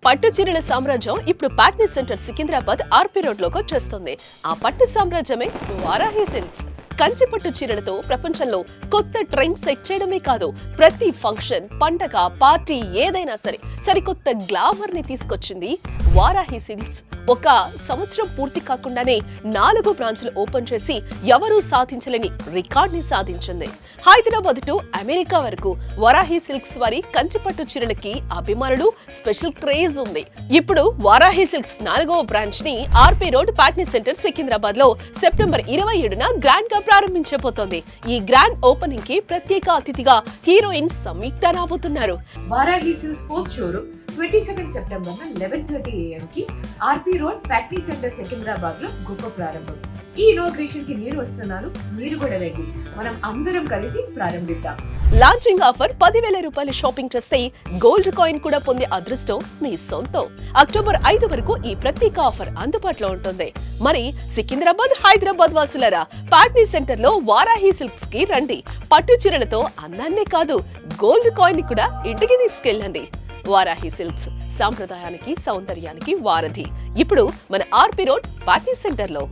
పట్టు చీరల సామ్రాజ్యం ఇప్పుడు Patny centre Secunderabad RP road లోకి వచ్చేస్తుంది. ఆ పట్టు సామ్రాజ్యమే వారాహి సిల్క్స్. కంచి పట్టు చీరలతో ప్రపంచంలో కొత్త ట్రెండ్ సెట్ చేయడమే కాదు, ప్రతి ఫంక్షన్, పండగ, పార్టీ ఏదైనా సరే సరికొత్త గ్లామర్ ని తీసుకొచ్చింది వారాహి సిల్క్స్. ఒక సంవత్సరం పూర్తి కాకుండానే 4 బ్రాంచ్లు ఓపెన్ చేసి ఎవరూ సాధించలేని రికార్డ్ ని సాధించింది. హైదరాబాద్ టు అమెరికా వరకు వారాహి సిల్క్స్ వారి కంచిపట్టు చీరలకి అభిమానులు స్పెషల్ క్రేజ్ ఉంది. ఇప్పుడు వారాహి సిల్క్స్ 4వ బ్రాంచ్ ని RP road Patny centre Secunderabad లో సెప్టెంబర్ 27న గ్రాండ్ గా ప్రారంభించబోతోంది. ఈ గ్రాండ్ ఓపెనింగ్ కి ప్రత్యేక అతిథిగా హీరోయిన్ సంయుక్త రాబోతున్నారు. Varahi silks 4th showroom 27 September 11:30 AM కి RP road Patny centre Secunderabad లో గొప్ప ప్రారంభం. ఈ ఇనాగ్రేషన్ కి నేను వస్తున్నాను, మీరు కూడా రండి, మనం అందరం కలిసి ప్రారంభిద్దాం. లాంచింగ్ ఆఫర్ 10,000 రూపాయల షాపింగ్ చేస్తే గోల్డ్ కాయిన్ కూడా పొందే అదృష్టం మీ సొంతం. అక్టోబర్ 5 వరకు ఈ ప్రత్యేక ఆఫర్ అందుబాటులో ఉంటుంది. మరి సికింద్రాబాద్, హైదరాబాద్ వాసులారా, ప్యాట్నీ సెంటర్ లో వారాహి సిల్క్స్ కి రండి. పట్టు చీరలతో అందాన్నే కాదు, గోల్డ్ కాయిన్ ని కూడా ఇంటికి తీసుకెళ్ళండి. వారాహి సిల్క్స్ సాంప్రదాయానికి, సౌందర్యానికి వారధి. ఇప్పుడు మన ఆర్పీ రోడ్ ప్యాట్నీ సెంటర్ లో.